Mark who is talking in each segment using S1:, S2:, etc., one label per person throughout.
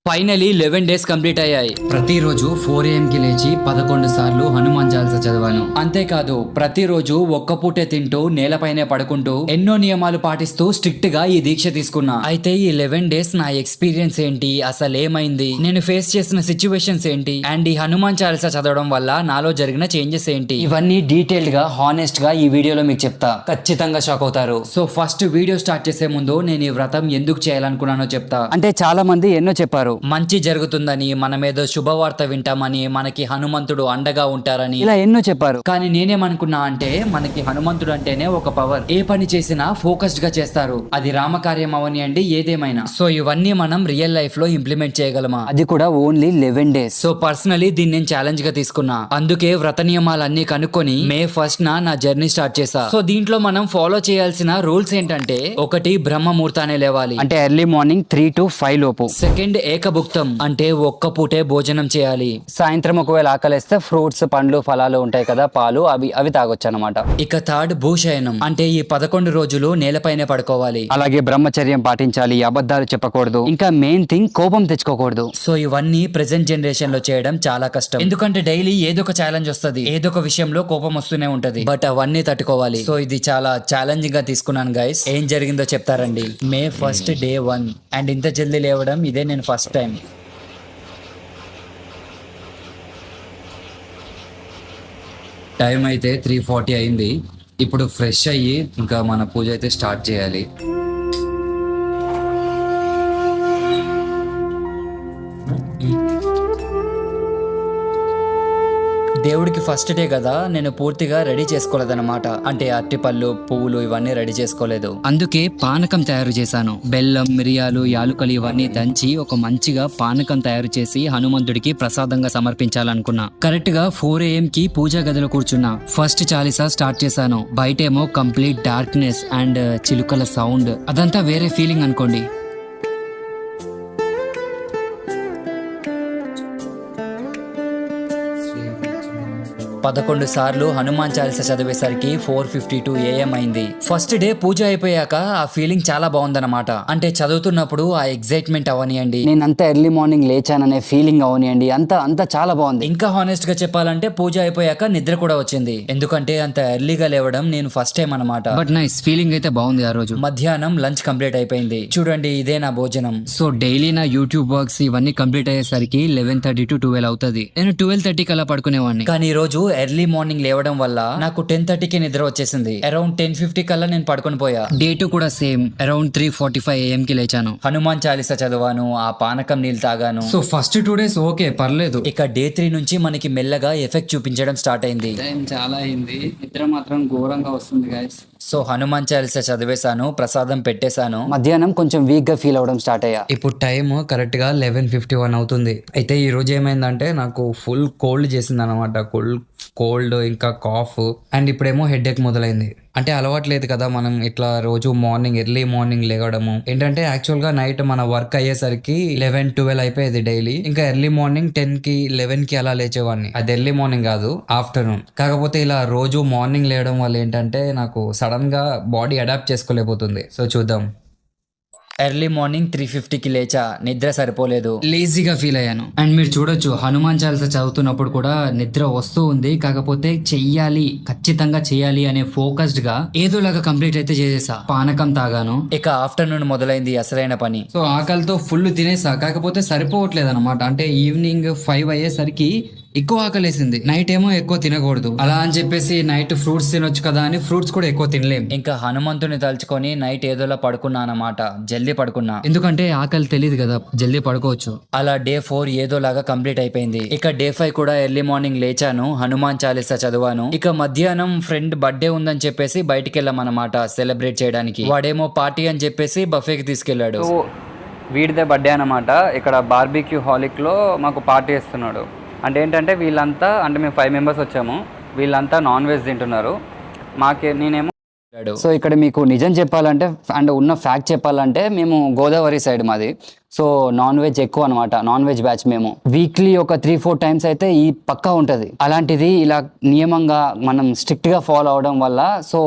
S1: Finally 11 days complete అయ్యాయి. ప్రతిరోజు 4 AM కి లేచి 11 సార్లు హనుమాన్ చాలీసా చదివాను. అంతేకాదు ప్రతిరోజు ఒక్క పూటే తింటూ నేలపైనే పడుకుంటూ ఎన్నో నియమాలు పాటిస్తూ స్ట్రిక్ట్ గా ఈ దీక్ష తీసుకున్నా. అయితే ఈ 11 డేస్ నా ఎక్స్పీరియన్స్ ఏంటి, అసలు ఏమైంది, నేను ఫేస్ చేసిన సిచ్యువేషన్స్ ఏంటి, అండ్ ఈ హనుమాన్ చాలీసా చదవడం వల్ల నాలో జరిగిన చేంజెస్ ఏంటి, ఇవన్నీ డీటెయిల్డ్ గా హానెస్ట్ గా ఈ వీడియోలో మీకు చెప్తా. ఖచ్చితంగా షాక్ అవుతారు. సో ఫస్ట్ వీడియో స్టార్ట్ చేసే ముందు నేను ఈ వ్రతం ఎందుకు చేయాలనుకున్నానో చెప్తా. అంటే చాలా మంది ఎన్నో చెప్పారు, మంచి జరుగుతుందని, మనమేదో శుభవార్త వింటామని, మనకి హనుమంతుడు అండగా ఉంటారని, ఇలా ఎన్నో చెప్పారు. కానీ నేనేమనుకున్నా అంటే మనకి హనుమంతుడు అంటేనే ఒక పవర్. ఏ పని చేసినా ఫోకస్డ్ గా చేస్తారు, అది రామకార్యం అవనియండి ఏదేమైనా. సో ఇవన్నీ మనం రియల్ లైఫ్ లో ఇంప్లిమెంట్ చేయగలమా, అది కూడా ఓన్లీ 11 డేస్. సో పర్సనలీ దీన్ని నేను ఛాలెంజ్ గా తీసుకున్నా. అందుకే వ్రత నియమాలన్నీ కనుక్కొని May 1st నా జర్నీ స్టార్ట్ చేసా. సో దీంట్లో మనం ఫాలో చేయాల్సిన రూల్స్ ఏంటంటే, ఒకటి బ్రహ్మ ముహూర్తానే లేవాలి, అంటే ఎర్లీ మార్నింగ్ 3 to 5 లోపు. సెకండ్ ఏకభుక్తం, అంటే ఒక్క పూటే భోజనం చేయాలి. సాయంత్రం ఒకవేళ ఆకలిస్తే ఫ్రూట్స్, పండ్లు, ఫలాలు ఉంటాయి కదా, పాలు, అవి తాగొచ్చు అనమాట. ఇక థర్డ్ భూషయనం, అంటే ఈ 11 రోజులు నేలపైనే పడుకోవాలి. అలాగే బ్రహ్మచర్యం పాటించాలి, అబద్ధాలు చెప్పకూడదు, ఇంకా మెయిన్ థింగ్ కోపం తెచ్చుకోకూడదు. సో ఇవన్నీ ప్రెసెంట్ జనరేషన్ లో చేయడం చాలా కష్టం, ఎందుకంటే డైలీ ఏదో ఒక ఛాలెంజ్ వస్తుంది, ఏదో ఒక విషయంలో కోపం వస్తూనే ఉంటది, బట్ అవన్నీ తట్టుకోవాలి. సో ఇది చాలా ఛాలెంజింగ్ గా తీసుకున్నాను గైస్. ఏం జరిగిందో చెప్తారండి. May 1st day 1, అండ్ ఇంత జల్దీ లేవడం ఇదే నేను ఫస్ట్ టైం. టైం అయితే 3:40 అయింది. ఇప్పుడు ఫ్రెష్ అయ్యి ఇంకా మన పూజ అయితే స్టార్ట్ చేయాలి. దేవుడికి ఫస్ట్ డే కదా, నేను పూర్తిగా రెడీ చేసుకోలేదన్నమాట. అంటే అరటిపళ్ళు, పువ్వులు ఇవన్నీ రెడీ చేసుకోలేదు. అందుకే పానకం తయారు చేశాను. బెల్లం, మిరియాలు, యాలుకలు ఇవన్నీ దంచి ఒక మంచిగా పానకం తయారు చేసి హనుమంతుడికి ప్రసాదంగా సమర్పించాలనుకున్నా. కరెక్ట్ గా 4 AM కి పూజా గదిలో కూర్చున్నా. ఫస్ట్ చాలీసా స్టార్ట్ చేశాను. బయటేమో కంప్లీట్ డార్క్నెస్ అండ్ చిలుకల సౌండ్, అదంతా వేరే ఫీలింగ్ అనుకోండి. పదకొండు సార్లు హనుమాన్ చాలీసా చదివేసరికి 4:52 AM అయింది. ఫస్ట్ డే పూజ అయిపోయాక ఆ ఫీలింగ్ చాలా బాగుందన్నమాట. అంటే చదువుతున్నప్పుడు ఆ ఎగ్జైట్మెంట్ అవనియండి, నేను అంత ఎర్లీ మార్నింగ్ లేచాననే ఫీలింగ్ అవనియండి, అంత చాలా బాగుంది. ఇంకా హానెస్ట్ గా చెప్పాలంటే పూజ అయిపోయాక నిద్ర కూడా వచ్చింది, ఎందుకంటే అంత ఎర్లీగా లేవడం నేను ఫస్ట్ టైం అనమాట. బట్ నైస్ ఫీలింగ్ అయితే బాగుంది. ఆ రోజు మధ్యాహ్నం లంచ్ కంప్లీట్ అయిపోయింది. చూడండి ఇదే నా భోజనం. సో డైలీ నా యూట్యూబ్ వర్క్స్ ఇవన్నీ కంప్లీట్ అయ్యేసరికి 11:30 to 12 అవుతుంది. నేను 12:30 కల్లా పడుకునేవాడిని. కానీ ఈ రోజు ఎర్లీ మార్నింగ్ లేవడం వల్ల నాకు 10:30కి నిద్ర వచ్చేసింది. అరౌండ్ 10:50 కల్లా నేను పడుకొని పోయా. డే 2 కూడా సేమ్, అరౌండ్ 3:45 AM కి లేచాను. హనుమాన్ చాలీసా చదివాను, ఆ పానకం నీళ్ళు తాగాను. సో ఫస్ట్ 2 days ఓకే, పర్లేదు. ఇక డే 3 నుంచి మనకి మెల్లగా ఎఫెక్ట్ చూపించడం స్టార్ట్ అయింది. టైం చాలా అయింది, నిద్ర మాత్రం ఘోరంగా వస్తుంది గైస్. సో హనుమాన్ చాలీసా చదివేశాను, ప్రసాదం పెట్టేశాను. మధ్యాహ్నం కొంచెం వీక్ గా ఫీల్ అవడం స్టార్ట్ అయ్యా. ఇప్పుడు టైం కరెక్ట్ గా 11:51 అవుతుంది. అయితే ఈ రోజు ఏమైందంటే నాకు ఫుల్ కోల్డ్ చేసింది అనమాట. కోల్డ్ ఇంకా కాఫ్, అండ్ ఇప్పుడేమో హెడ్ ఏక్ మొదలైంది. అంటే అలవాట్లేదు కదా మనం ఇట్లా రోజు ఎర్లీ మార్నింగ్ లేవడము. ఏంటంటే యాక్చువల్ గా నైట్ మన వర్క్ అయ్యేసరికి 11-12 అయిపోయేది డైలీ. ఇంకా ఎర్లీ మార్నింగ్ 10కి 11కి అలా లేచేవాడిని. అది ఎర్లీ మార్నింగ్ కాదు, ఆఫ్టర్నూన్. కాకపోతే ఇలా రోజు మార్నింగ్ లేవడం వల్ల ఏంటంటే నాకు సడన్ గా బాడీ అడాప్ట్ చేసుకోలేకపోతుంది. సో చూద్దాం. ఎర్లీ మార్నింగ్ 3:50కి లేచా, నిద్ర సరిపోలేదు, లేజీగా ఫీల్ అయ్యాను. అండ్ మీరు చూడొచ్చు హనుమాన్ చాలీసా చదువుతున్నప్పుడు కూడా నిద్ర వస్తూ ఉంది. కాకపోతే ఖచ్చితంగా చెయ్యాలి అనే ఫోకస్డ్ గా ఏదోలాగా కంప్లీట్ అయితే చేసేసా. పానకం తాగాను. ఇక ఆఫ్టర్నూన్ మొదలైంది అసలైన పని. సో ఆకలితో ఫుల్ తినేసా, కాకపోతే సరిపోవట్లేదు అనమాట. అంటే ఈవినింగ్ 5 అయ్యేసరికి ఎక్కువ ఆకలేసింది. నైట్ ఏమో ఎక్కువ తినకూడదు అలా అని చెప్పేసి నైట్ ఫ్రూట్స్ తినొచ్చు కదా అని ఫ్రూట్స్ కూడా ఎక్కువ తినలేం. ఇంకా హనుమంతుని తలుచుకొని నైట్ ఏదోలా పడుకున్నా అన్నమాట. జల్దీ పడుకున్నా, ఎందుకంటే ఆకలి తెలియదు కదా, జల్దీ పడుకోవచ్చు. అలా డే 4 ఏదోలాగా కంప్లీట్ అయిపోయింది. ఇక డే 5 కూడా ఎర్లీ మార్నింగ్ లేచాను, హనుమాన్ చాలీసా చదివాను. ఇక మధ్యాహ్నం ఫ్రెండ్ బర్త్డే ఉందని చెప్పేసి బయటికి వెళ్ళామన్నమాట సెలబ్రేట్ చేయడానికి. వాడేమో పార్టీ అని చెప్పేసి బఫేకి తీసుకెళ్లాడు. వీడిదే బర్త్డే అనమాట. ఇక్కడ బార్బిక్యూ హాలిక్ లో మాకు పార్టీ ఇస్తున్నాడు. అంటే ఏంటంటే వీళ్ళంతా, అంటే మేము 5 members వచ్చాము, వీళ్ళంతా నాన్ వెజ్ తింటున్నారు. నేనేమో. సో ఇక్కడ మీకు నిజం చెప్పాలంటే అండ్ ఉన్న ఫ్యాక్ట్ చెప్పాలంటే మేము గోదావరి సైడ్ మాది. సో నాన్ వెజ్ ఎక్కువ అనమాట, నాన్ వెజ్ బ్యాచ్. మేము వీక్లీ ఒక 3-4 times అయితే ఈ పక్కా ఉంటుంది. అలాంటిది ఇలా నియమంగా మనం స్ట్రిక్ట్గా ఫాలో అవడం వల్ల సో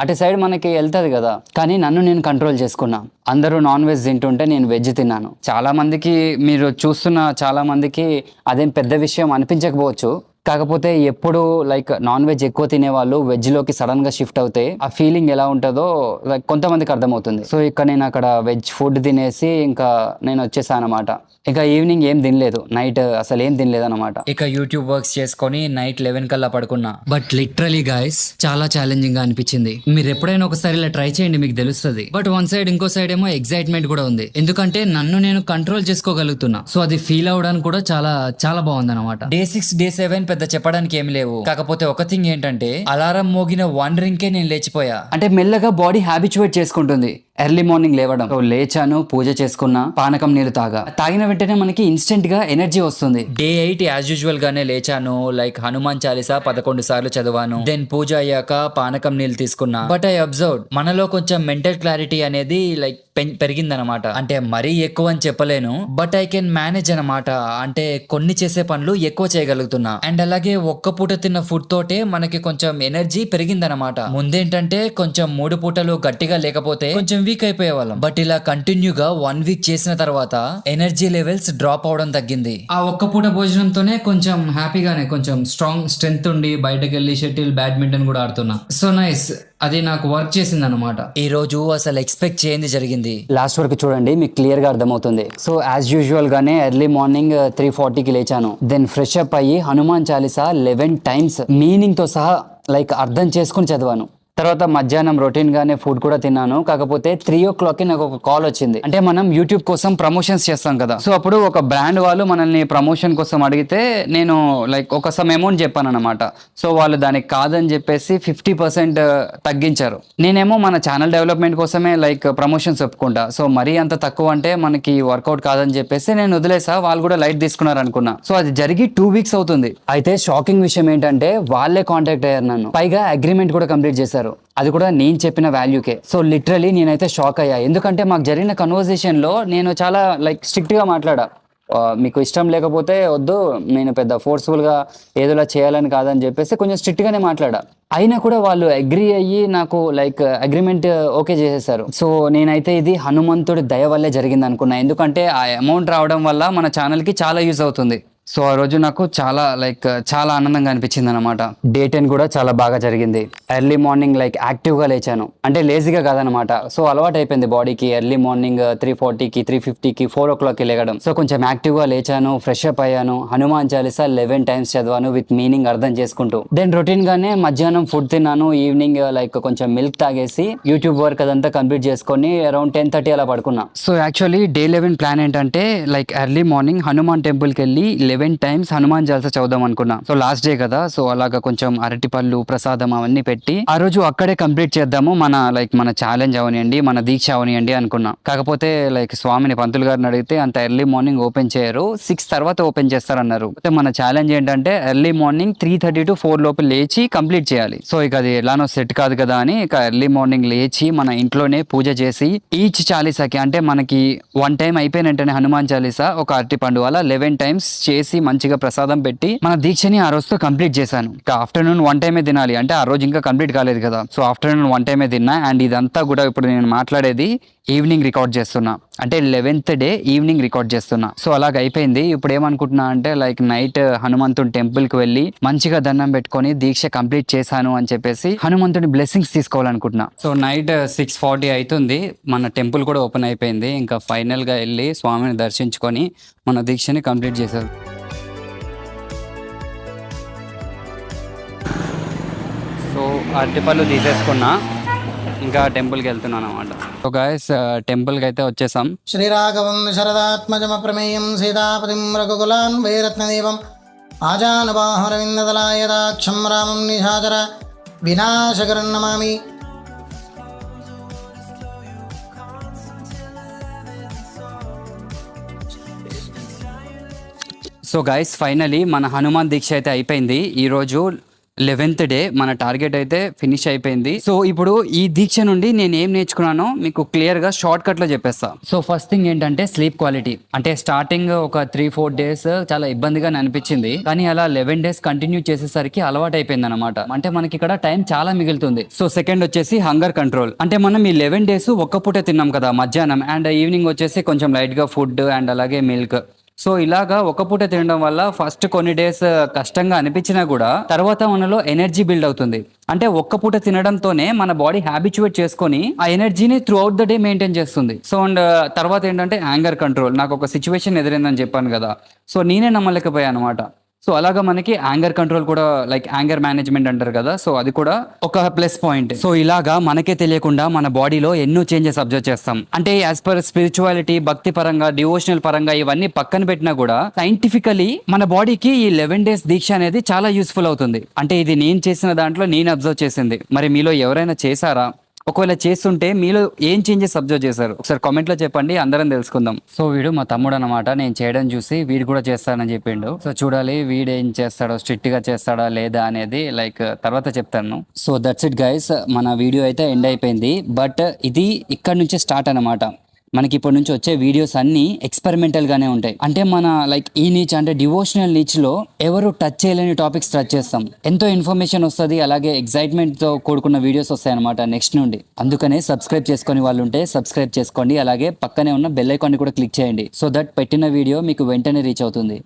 S1: అటు సైడ్ మనకి వెళ్తుంది కదా, కానీ నన్ను నేను కంట్రోల్ చేసుకున్నా. అందరూ నాన్ వెజ్ తింటుంటే నేను వెజ్ తిన్నాను. చాలా మందికి, మీరు చూస్తున్న చాలా మందికి అదేం పెద్ద విషయం అనిపించకపోవచ్చు, కాకపోతే ఎప్పుడు లైక్ నాన్ వెజ్ ఎక్కువ తినేవాళ్ళు వెజ్లోకి సడన్గా షిఫ్ట్ అవుతే ఆ ఫీలింగ్ ఎలా ఉంటుందో లైక్ కొంతమందికి అర్థమవుతుంది. సో ఇక్కడ నేను అక్కడ వెజ్ ఫుడ్ తినేసి ఇంకా నేను వచ్చేసాను అనమాట. ఇక ఈవినింగ్ ఏం తినలేదు, నైట్ అసలు ఏం తినలేదు అనమాట. ఇక యూట్యూబ్ వర్క్స్ చేసుకొని నైట్ 11 కల్లా పడుకున్నా. బట్ లిటరలీ గైస్ చాలా ఛాలెంజింగ్ గా అనిపించింది. మీరు ఎప్పుడైనా ఒకసారి ఇలా ట్రై చేయండి, మీకు తెలుస్తుంది. బట్ వన్ సైడ్ ఇంకో సైడ్ ఏమో ఎక్సైట్మెంట్ కూడా ఉంది, ఎందుకంటే నన్ను నేను కంట్రోల్ చేసుకోగలుగుతున్నా. సో అది ఫీల్ అవడానికి కూడా చాలా చాలా బాగుంది అనమాట. డే 6 డే 7 పెద్ద చెప్పడానికి ఏం లేవు, కాకపోతే ఒక థింగ్ ఏంటంటే అలారం మోగిన 1 రింగ్కే నేను లేచిపోయా. అంటే మెల్లగా బాడీ హ్యాబిచువేట్ చేసుకుంటుంది ఎర్లీ మార్నింగ్ లేవడం. లేచాను, పూజ చేసుకున్నా, పానకం నీళ్ళు తాగిన వెంటనే మనకి ఇన్స్టెంట్ గా ఎనర్జీ వస్తుంది. డే 8 యాజ్ యూజువల్ గానే లేచాను, లైక్ హనుమాన్ చాలీసా 11 సార్లు చదివాను. దెన్ పూజ అయ్యాక పానకం నీళ్ళు తీసుకున్నా. బట్ ఐ అబ్జర్వ్ మనలో కొంచెం మెంటల్ క్లారిటీ అనేది లైక్ పెరిగిందనమాట. అంటే మరీ ఎక్కువ అని చెప్పలేను, బట్ ఐ కెన్ మేనేజ్ అనమాట. అంటే కొన్ని చేసే పనులు ఎక్కువ చేయగలుగుతున్నా. అండ్ అలాగే ఒక్క పూట తిన్న ఫుడ్ తోటే మనకి కొంచెం ఎనర్జీ పెరిగిందనమాట. ముందేంటంటే కొంచెం 3 పూటలు గట్టిగా లేకపోతే కొంచెం వీక్ అయిపోయే వాళ్ళం. బట్ ఇలా కంటిన్యూగా 1 వీక్ చేసిన తర్వాత ఎనర్జీ లెవెల్స్ డ్రాప్ అవడం తగ్గింది. ఆ ఒక్క పూట భోజనంతోనే కొంచెం హ్యాపీగానే, కొంచెం స్ట్రెంగ్త్ ఉండి బయటకు వెళ్ళి షటిల్, బ్యాడ్మింటన్ కూడా ఆడుతున్నా. సో నైస్, అది నాకు వర్క్ చేసింది అనమాట. ఈ రోజు అసలు ఎక్స్పెక్ట్ చేయండి జరిగింది. లాస్ట్ వరకు చూడండి, మీకు క్లియర్ గా అర్థమవుతుంది. సో యాజ్ యూజువల్ గానే ఎర్లీ మార్నింగ్ 3:40కి లేచాను. దెన్ ఫ్రెష్ అప్ అయ్యి హనుమాన్ చాలీసా 11 టైమ్స్ మీనింగ్ తో సహా లైక్ అర్థం చేసుకుని చదివాను. తర్వాత మధ్యాహ్నం రొటీన్ గానే ఫుడ్ కూడా తిన్నాను. కాకపోతే 3 o'clock నాకు ఒక కాల్ వచ్చింది. అంటే మనం యూట్యూబ్ కోసం ప్రమోషన్స్ చేస్తాం కదా, సో అప్పుడు ఒక బ్రాండ్ వాళ్ళు మనల్ని ప్రమోషన్ కోసం అడిగితే నేను లైక్ ఒక సమ్ అమౌంట్ చెప్పాను అనమాట. సో వాళ్ళు దానికి కాదని చెప్పేసి 50% తగ్గించారు. నేనేమో మన ఛానల్ డెవలప్మెంట్ కోసమే లైక్ ప్రమోషన్స్ ఒప్పుకుంటా. సో మరీ అంత తక్కువ అంటే మనకి వర్కౌట్ కాదని చెప్పేసి నేను వదిలేసా. వాళ్ళు కూడా లైట్ తీసుకున్నారు అనుకున్నా. సో అది జరిగి 2 weeks అవుతుంది. అయితే షాకింగ్ విషయం ఏంటంటే వాళ్ళే కాంటాక్ట్ అయ్యారు నన్ను, పైగా అగ్రిమెంట్ కూడా కంప్లీట్ చేశారు. అది కూడా నేను చెప్పిన వాల్యూకే. సో లిటరలీ నేనైతే షాక్ అయ్యా, ఎందుకంటే మాకు జరిగిన కన్వర్సేషన్ లో నేను చాలా లైక్ స్ట్రిక్ట్ గా మాట్లాడా. మీకు ఇష్టం లేకపోతే వద్దు, నేను పెద్ద ఫోర్స్ఫుల్ గా ఏదోలా చేయాలని కాదని చెప్పేసి కొంచెం స్ట్రిక్ట్ గానే మాట్లాడా. అయినా కూడా వాళ్ళు అగ్రి అయ్యి నాకు లైక్ అగ్రిమెంట్ ఓకే చేసేసారు. సో నేనైతే ఇది హనుమంతుడి దయ వల్లే జరిగింది అనుకున్నా, ఎందుకంటే ఆ అమౌంట్ రావడం వల్ల మన ఛానల్ కి చాలా యూజ్ అవుతుంది. సో ఆ రోజు నాకు చాలా లైక్ చాలా ఆనందంగా అనిపించింది అనమాట. డే 10 కూడా చాలా బాగా జరిగింది. ఎర్లీ మార్నింగ్ లైక్ యాక్టివ్గా లేచాను, అంటే లేజీగా కాదనమాట. సో అలవాటు అయిపోయింది బాడీకి ఎర్లీ మార్నింగ్ 3:40కి 3:50కి 4 o'clockకి లేగడం. సో కొంచెం యాక్టివ్గా లేచాను, ఫ్రెష్ అప్ అయ్యాను, హనుమాన్ చాలీసా 11 టైమ్స్ చదివాను విత్ మీనింగ్ అర్థం చేసుకుంటూ. దెన్ రొటీన్ గానే మధ్యాహ్నం ఫుడ్ తిన్నాను. ఈవినింగ్ లైక్ కొంచెం మిల్క్ తాగేసి యూట్యూబ్ వర్క్ అదంతా కంప్లీట్ చేసుకొని అరౌండ్ 10:30 అలా పడుకున్నా. సో యాక్చువల్లీ డే 11 ప్లాన్ ఏంటంటే లైక్ ఎర్లీ మార్నింగ్ హనుమాన్ టెంపుల్కి వెళ్ళి 11 టైమ్స్ హనుమాన్ చాలీసా చదువుదాం అనుకున్నా. సో లాస్ట్ డే కదా, సో అలాగా కొంచెం అరటిపళ్ళు, ప్రసాదం అవన్నీ పెట్టి ఆ రోజు అక్కడే కంప్లీట్ చేద్దాము, మన ఛాలెంజ్ అవనియండి, మన దీక్ష అవనియండి అనుకున్నా. కాకపోతే లైక్ స్వామిని పంతులు గారిని అడిగితే అంత ఎర్లీ మార్నింగ్ ఓపెన్ చేయరు, 6 తర్వాత ఓపెన్ చేస్తారన్నారు. అయితే మన ఛాలెంజ్ ఏంటంటే ఎర్లీ మార్నింగ్ 3:30 to 4 లోపు లేచి కంప్లీట్ చేయాలి. సో ఇక అది ఎలానో సెట్ కాదు కదా అని ఇక ఎర్లీ మార్నింగ్ లేచి మన ఇంట్లోనే పూజ చేసి ఈచ్ చాలీసాకి, అంటే మనకి 1 టైం అయిపోయిన వెంటనే హనుమాన్ చాలీసా ఒక అరటిపండు అలా 11 టైమ్స్ చేసి మంచిగా ప్రసాదం పెట్టి మన దీక్షని ఆ రోజుతో కంప్లీట్ చేశాను. ఇక ఆఫ్టర్నూన్ 1 టైమే తినాలి, అంటే ఆ రోజు ఇంకా కంప్లీట్ కాలేదు కదా. సో ఆఫ్టర్నూన్ 1 టైమే తిన్నా. అండ్ ఇదంతా కూడా ఇప్పుడు నేను మాట్లాడేది ఈవినింగ్ రికార్డ్ చేస్తున్నా, అంటే 11th డే ఈవినింగ్ రికార్డ్ చేస్తున్నా. సో అలాగ అయిపోయింది. ఇప్పుడు ఏమనుకుంటున్నా అంటే లైక్ నైట్ హనుమంతుని టెంపుల్ కి వెళ్ళి మంచిగా దండం పెట్టుకొని దీక్ష కంప్లీట్ చేశాను అని చెప్పేసి హనుమంతుని బ్లెస్సింగ్స్ తీసుకోవాలనుకుంటున్నా. సో నైట్ 6:40 అవుతుంది, మన టెంపుల్ కూడా ఓపెన్ అయిపోయింది. ఇంకా ఫైనల్ గా వెళ్ళి స్వామిని దర్శించుకొని మన దీక్షని కంప్లీట్ చేశారు. సో అరటిపళ్ళు తీసేసుకున్నా, ఇంకా టెంపుల్కి వెళ్తున్నాను అనమాట. సో గైస్ టెంపుల్కి అయితే వచ్చేసాం.
S2: శ్రీరాఘవం శరదాత్మజమ ప్రమేయం సీతాపతిం రఘుకులాన్ వైరత్నదేవం ఆజానుబాహురవిందదలాయదాక్షం రామం నిశాచర వినాశకరం నమామి.
S1: సో గైస్ ఫైనలీ మన హనుమాన్ దీక్ష అయితే అయిపోయింది. ఈరోజు 11th డే మన టార్గెట్ అయితే ఫినిష్ అయిపోయింది. సో ఇప్పుడు ఈ దీక్ష నుండి నేను ఏం నేర్చుకున్నానో మీకు క్లియర్ గా షార్ట్ కట్ లో చెప్పేస్తా. సో ఫస్ట్ థింగ్ ఏంటంటే స్లీప్ క్వాలిటీ. అంటే స్టార్టింగ్ ఒక 3-4 డేస్ చాలా ఇబ్బందిగా అనిపించింది, కానీ అలా 11 డేస్ కంటిన్యూ చేసేసరికి అలవాటు అయిపోయింది అనమాట. అంటే మనకి ఇక్కడ టైం చాలా మిగులుతుంది. సో సెకండ్ వచ్చేసి హంగర్ కంట్రోల్. అంటే మనం ఈ 11 డేస్ ఒక్క పూటే తిన్నాం కదా మధ్యాహ్నం, అండ్ ఈవినింగ్ వచ్చేసి కొంచెం లైట్ గా ఫుడ్ అండ్ అలాగే మిల్క్. సో ఇలాగా ఒక పూట తినడం వల్ల ఫస్ట్ కొన్ని డేస్ కష్టంగా అనిపించినా కూడా తర్వాత మనలో ఎనర్జీ బిల్డ్ అవుతుంది. అంటే ఒక్క పూట తినడంతోనే మన బాడీ హ్యాబిచువేట్ చేసుకొని ఆ ఎనర్జీని through out the day maintain చేస్తుంది. సో అండ్ తర్వాత ఏంటంటే యాంగర్ కంట్రోల్. నాకు ఒక సిచ్యువేషన్ ఎదురైందని చెప్పాను కదా, సో నేనే నమ్మలేకపోయాను అనమాట. సో అలాగా మనకి యాంగర్ కంట్రోల్ కూడా, లైక్ యాంగర్ మేనేజ్మెంట్ అంటారు కదా, సో అది కూడా ఒక ప్లస్ పాయింట్. సో ఇలాగా మనకే తెలియకుండా మన బాడీలో ఎన్నో చేంజెస్ అబ్జర్వ్ చేస్తాం. అంటే యాజ్ పర్ స్పిరిచువాలిటీ, భక్తి పరంగా, డివోషనల్ పరంగా ఇవన్నీ పక్కన పెట్టినా కూడా సైంటిఫికలీ మన బాడీకి ఈ 11 డేస్ దీక్ష అనేది చాలా యూస్ఫుల్ అవుతుంది. అంటే ఇది నేను చేసిన దాంట్లో నేను అబ్జర్వ్ చేసింది. మరి మీలో ఎవరైనా చేశారా? ఒకవేళ చేస్తుంటే మీలో ఏం చేంజెస్ అబ్జర్వ్ చేశారు? ఒకసారి కామెంట్ లో చెప్పండి, అందరం తెలుసుకుందాం. సో వీడు మా తమ్ముడు అనమాట. నేను చేయడం చూసి వీడు కూడా చేస్తానని చెప్పిండు. సో చూడాలి వీడు ఏం చేస్తాడో, స్ట్రిక్ట్ గా చేస్తాడా లేదా అనేది లైక్ తర్వాత చెప్తాను. సో దట్స్ ఇట్ గైస్, మన వీడియో అయితే ఎండ్ అయిపోయింది. బట్ ఇది ఇక్కడ నుంచే స్టార్ట్ అనమాట. మనకి ఇప్పటి నుంచి వచ్చే వీడియోస్ అన్ని ఎక్స్పెరిమెంటల్ గానే ఉంటాయి. అంటే మన లైక్ ఈ నీచ్ అంటే డివోషనల్ నీచ్ లో ఎవరు టచ్ చేయలేని టాపిక్స్ టచ్ చేస్తాం. ఎంతో ఇన్ఫర్మేషన్ వస్తుంది, అలాగే ఎక్సైట్మెంట్ తో కూడుకున్న వీడియోస్ వస్తాయి అనమాట నెక్స్ట్ నుండి. అందుకనే సబ్స్క్రైబ్ చేసుకుని వాళ్ళు ఉంటే సబ్స్క్రైబ్ చేసుకోండి, అలాగే పక్కనే ఉన్న బెల్ ఐకాన్ ని కూడా క్లిక్ చేయండి. సో దట్ పెట్టిన వీడియో మీకు వెంటనే రీచ్ అవుతుంది.